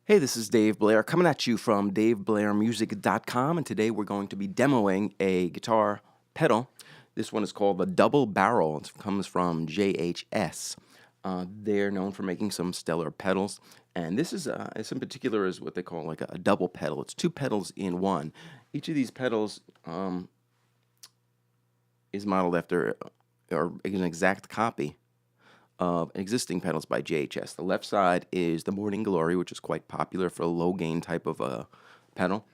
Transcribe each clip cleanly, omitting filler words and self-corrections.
Hey, this is Dave Blair coming at you from DaveBlairMusic.com, and today we're going to be demoing a guitar pedal. This one is called the Double Barrel. It comes from JHS. They're known for making some stellar pedals, and this in particular is what they call like a double pedal. It's two pedals in one. Each of these pedals is modeled after, or is an exact copy of existing pedals by JHS. The left side is the Morning Glory, which is quite popular for a low gain type of pedal.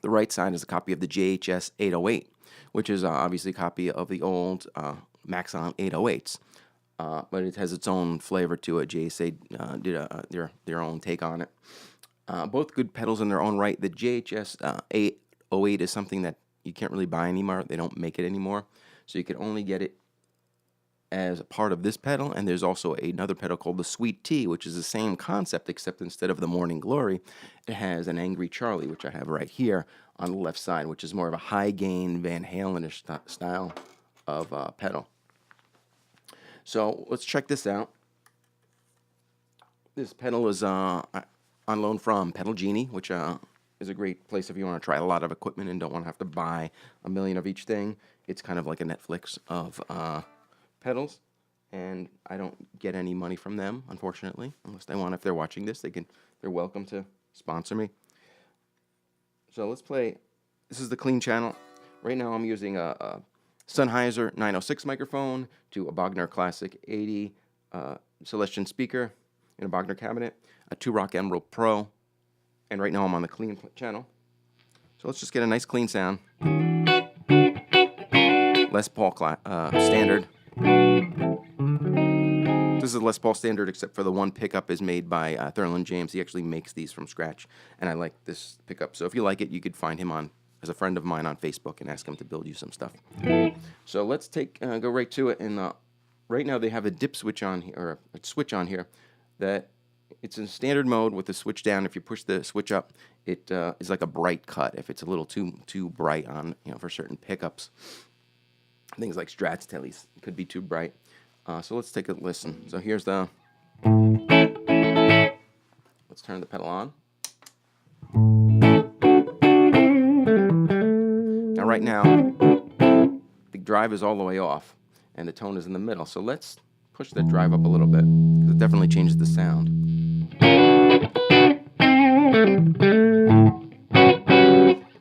The right side is a copy of the JHS 808, which is obviously a copy of the old Maxon 808s, but it has its own flavor to it. JHS did their own take on it. Both good pedals in their own right. The JHS 808 is something that you can't really buy anymore. They don't make it anymore, so you can only get it as a part of this pedal. And there's also another pedal called the Sweet Tea, which is the same concept, except instead of the Morning Glory, it has an Angry Charlie, which I have right here on the left side, which is more of a high gain Van Halen-ish style of pedal. So let's check this out. This pedal is on loan from Pedal Genie, which is a great place if you want to try a lot of equipment and don't want to have to buy a million of each thing. It's kind of like a Netflix of pedals, and I don't get any money from them, unfortunately, unless they want. If they're watching this, they're welcome to sponsor me. So let's play. This is the clean channel. Right now I'm using a Sennheiser 906 microphone to a Bogner Classic 80 Celestion speaker in a Bogner cabinet, a 2-Rock Emerald Pro, and right now I'm on the clean channel. So let's just get a nice clean sound. Les Paul Standard. This is a Les Paul Standard, except for the one pickup is made by Thurland James. He actually makes these from scratch, and I like this pickup. So if you like it, you could find him as a friend of mine on Facebook and ask him to build you some stuff. So let's go right to it. And right now they have a dip switch on here, or a switch on here, that it's in standard mode with the switch down. If you push the switch up, it is like a bright cut. If it's a little too bright on, for certain pickups. Things like Strats Tellys could be too bright. So let's take a listen. So here's the... Let's turn the pedal on. Now right now, the drive is all the way off, and the tone is in the middle. So let's push that drive up a little bit, because it definitely changes the sound.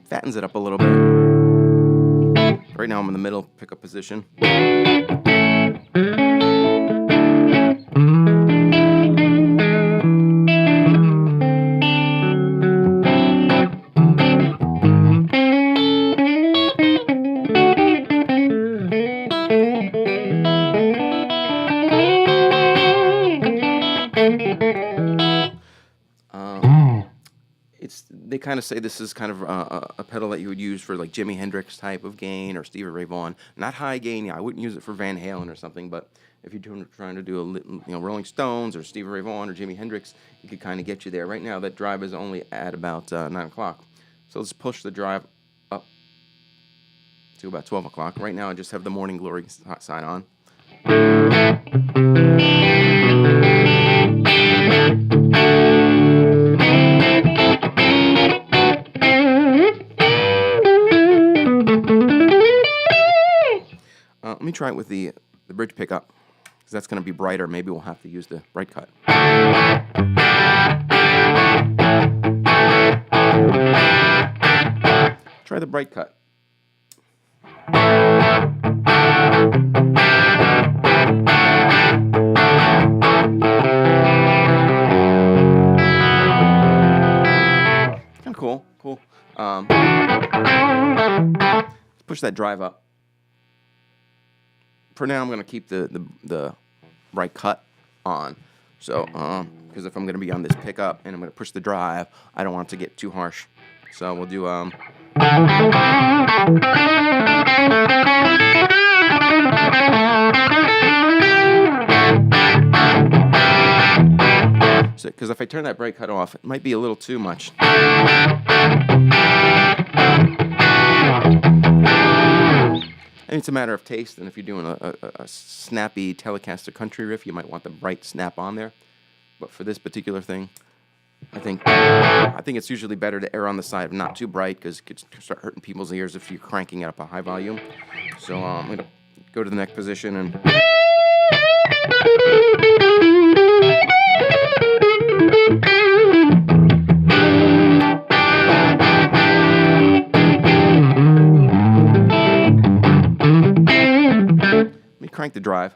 Fattens it up a little bit. Right now I'm in the middle pickup position. They kind of say this is kind of a pedal that you would use for like Jimi Hendrix type of gain or Stevie Ray Vaughan. Not high gain. Yeah, I wouldn't use it for Van Halen or something, but if you're trying to do Rolling Stones or Stevie Ray Vaughan or Jimi Hendrix, it could kind of get you there. Right now that drive is only at about 9 o'clock. So let's push the drive up to about 12 o'clock. Right now I just have the Morning Glory side on. Let me try it with the bridge pickup, because that's going to be brighter. Maybe we'll have to use the bright cut. Try the bright cut. Kind of cool. Let's push that drive up. For now, I'm going to keep the right cut on. So, because if I'm going to be on this pickup and I'm going to push the drive, I don't want it to get too harsh. So we'll do because if I turn that bright cut off, it might be a little too much. And it's a matter of taste, and if you're doing a snappy Telecaster country riff, you might want the bright snap on there. But for this particular thing, I think it's usually better to err on the side of not too bright because it could start hurting people's ears if you're cranking it up a high volume. So I'm going to go to the neck position and let me crank the drive.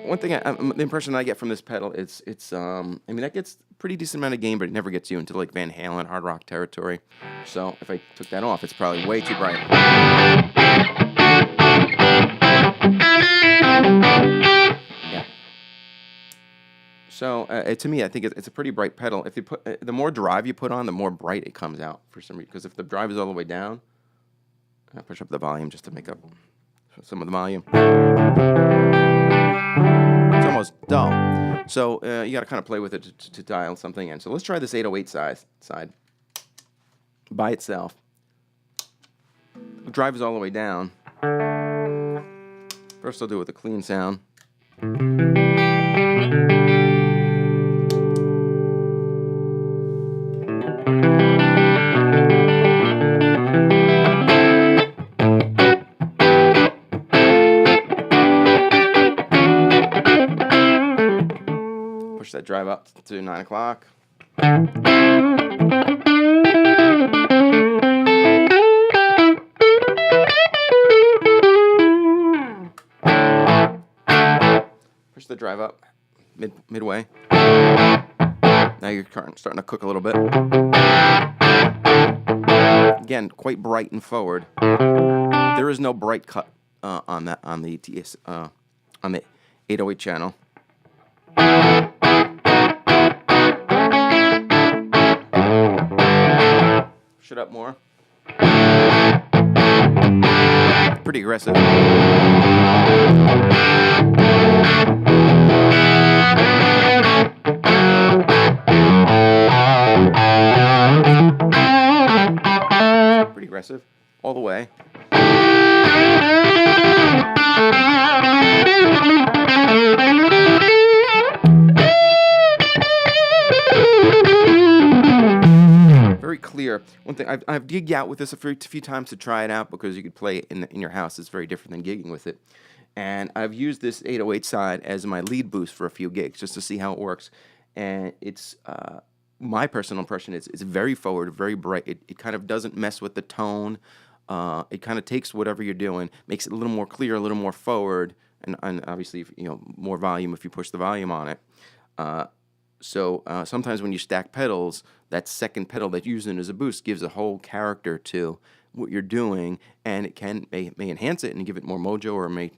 One thing, the impression I get from this pedal, it's I mean, that gets a pretty decent amount of gain, but it never gets you into like Van Halen hard rock territory. So if I took that off, it's probably way too bright. Yeah. So to me, I think it's a pretty bright pedal. If you put the more drive you put on, the more bright it comes out for some reason. Because if the drive is all the way down, I push up the volume just to make up some of the volume. It's almost dull. So you got to kind of play with it to dial something in. So let's try this 808 side by itself. The drive is all the way down. First I'll do it with a clean sound. Push that drive up to 9 o'clock. Push the drive up midway. Now you're starting to cook a little bit. Again, quite bright and forward. There is no bright cut on the 808 channel. Push it up more. Pretty aggressive. Pretty aggressive all the way. Very clear. One thing, I've gigged out with this a few times to try it out because you could play it in your house. It's very different than gigging with it. And I've used this 808 side as my lead boost for a few gigs just to see how it works. And it's my personal impression is it's very forward, very bright. It kind of doesn't mess with the tone. It kind of takes whatever you're doing, makes it a little more clear, a little more forward, and obviously more volume if you push the volume on it. So sometimes when you stack pedals, that second pedal that you're using as a boost gives a whole character to what you're doing, and it may enhance it and give it more mojo, or it may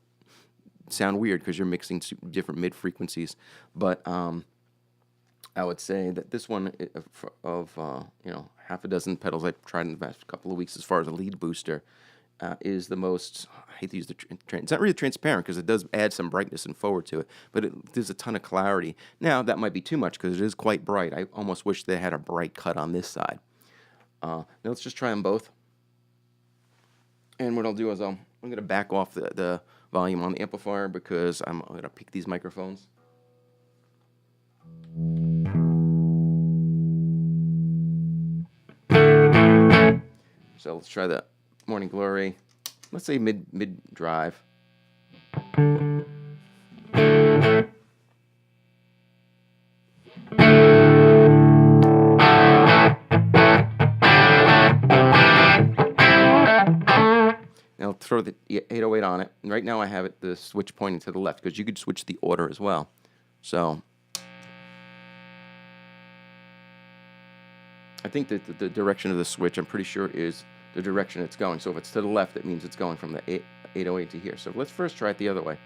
sound weird because you're mixing different mid frequencies. But I would say that this one of half a dozen pedals I've tried in the past couple of weeks as far as a lead booster is the most, I hate to use it's not really transparent because it does add some brightness and forward to it, but there's a ton of clarity. Now, that might be too much because it is quite bright. I almost wish they had a bright cut on this side. Now let's just try them both. And what I'll do is I'm going to back off the volume on the amplifier because I'm going to peak these microphones. So let's try the Morning Glory. Let's say mid drive. Now throw the 808 on it. And right now I have the switch pointing to the left because you could switch the order as well. So I think that the direction of the switch, I'm pretty sure, is the direction it's going. So if it's to the left, it means it's going from the 808 to here. So let's first try it the other way.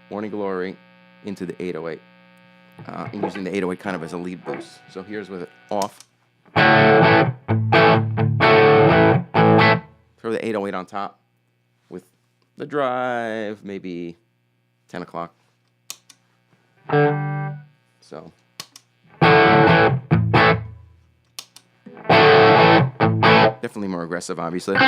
Morning Glory into the 808. And using the 808 kind of as a lead boost. So here's with it off. Throw the 808 on top with the drive, maybe 10 o'clock. So Definitely more aggressive, obviously. Let's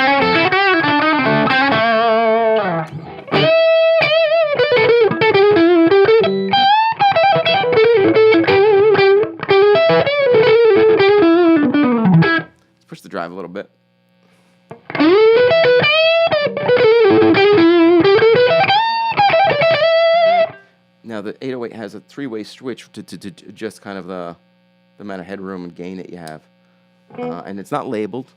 push the drive a little bit. Now the 808 has a 3-way switch to adjust kind of the amount of headroom and gain that you have, and it's not labeled.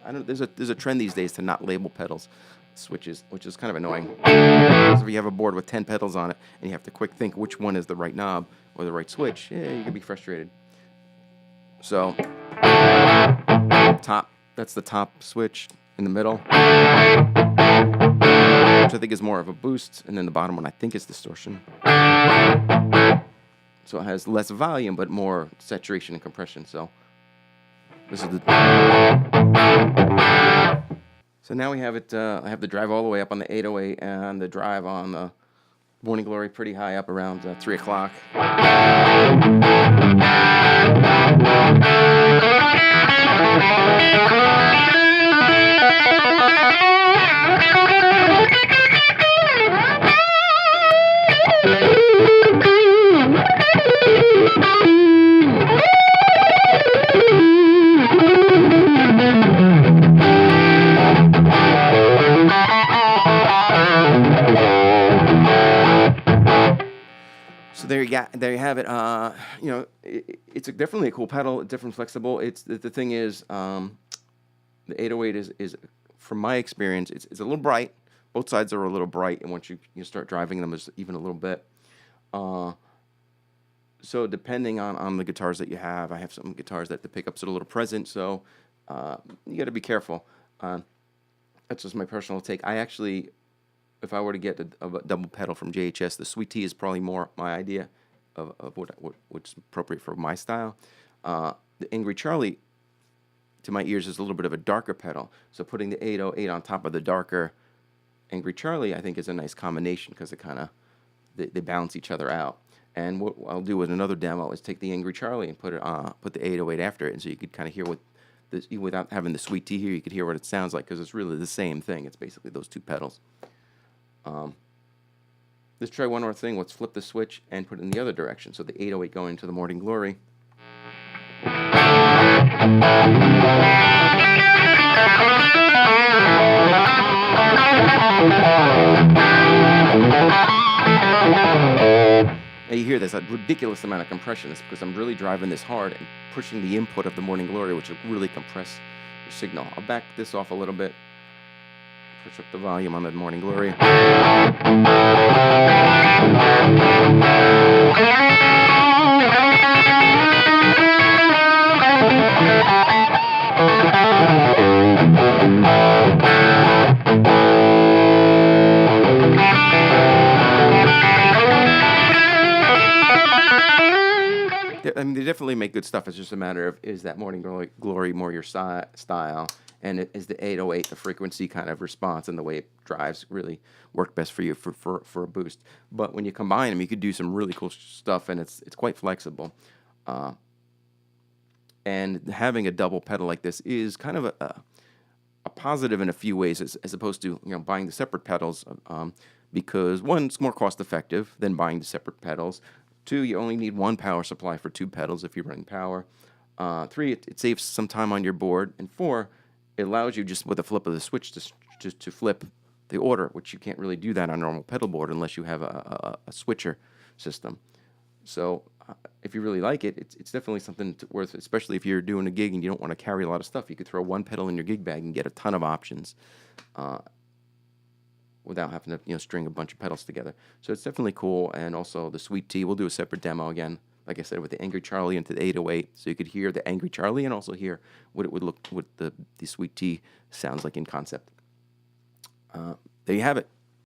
There's a trend these days to not label pedals switches, which is kind of annoying. So if you have a board with 10 pedals on it and you have to quick think which one is the right knob or the right switch, yeah, you can be frustrated. So that's the top switch in the middle, which I think is more of a boost, and then the bottom one I think is distortion. So it has less volume but more saturation and compression. So this is the. So now we have it. I have the drive all the way up on the 808 and the drive on the Morning Glory pretty high up around 3 o'clock. So there you have it. It's definitely a cool pedal. Different, flexible. The thing is, the 808 is from my experience, it's a little bright. Both sides are a little bright, and once you start driving them, it's even a little bit. So depending on the guitars that you have, I have some guitars that the pickups are a little present, so you got to be careful. That's just my personal take. I actually, if I were to get a double pedal from JHS, the Sweet Tea is probably more my idea of what's appropriate for my style. The Angry Charlie, to my ears, is a little bit of a darker pedal. So putting the 808 on top of the darker Angry Charlie, I think, is a nice combination because it kind of they balance each other out. And what I'll do with another demo is take the Angry Charlie and put the 808 after it, and so you could kind of hear what this, without having the Sweet Tea here, you could hear what it sounds like because it's really the same thing. It's basically those two pedals. Let's try one more thing. Let's flip the switch and put it in the other direction. So the 808 going into the Morning Glory. Now you hear this, a ridiculous amount of compression. It's because I'm really driving this hard and pushing the input of the Morning Glory, which will really compress the signal. I'll back this off a little bit. Push up the volume on the Morning Glory. I mean, they definitely make good stuff. It's just a matter of, is that Morning Glory more your style? And is the 808, the frequency kind of response and the way it drives really work best for you for a boost? But when you combine them, you could do some really cool stuff, and it's quite flexible. And having a double pedal like this is kind of a positive in a few ways, as opposed to buying the separate pedals, because one, it's more cost effective than buying the separate pedals. Two, you only need one power supply for two pedals if you're running power. Three, it saves some time on your board. And four, it allows you just with a flip of the switch to flip the order, which you can't really do that on a normal pedal board unless you have a switcher system. So if you really like it, it's definitely something worth, especially if you're doing a gig and you don't want to carry a lot of stuff. You could throw one pedal in your gig bag and get a ton of options without having to string a bunch of pedals together. So it's definitely cool. And also the Sweet Tea, we'll do a separate demo again, like I said, with the Angry Charlie into the 808, so you could hear the Angry Charlie and also hear what it would look, what the Sweet Tea sounds like in concept. There you have it.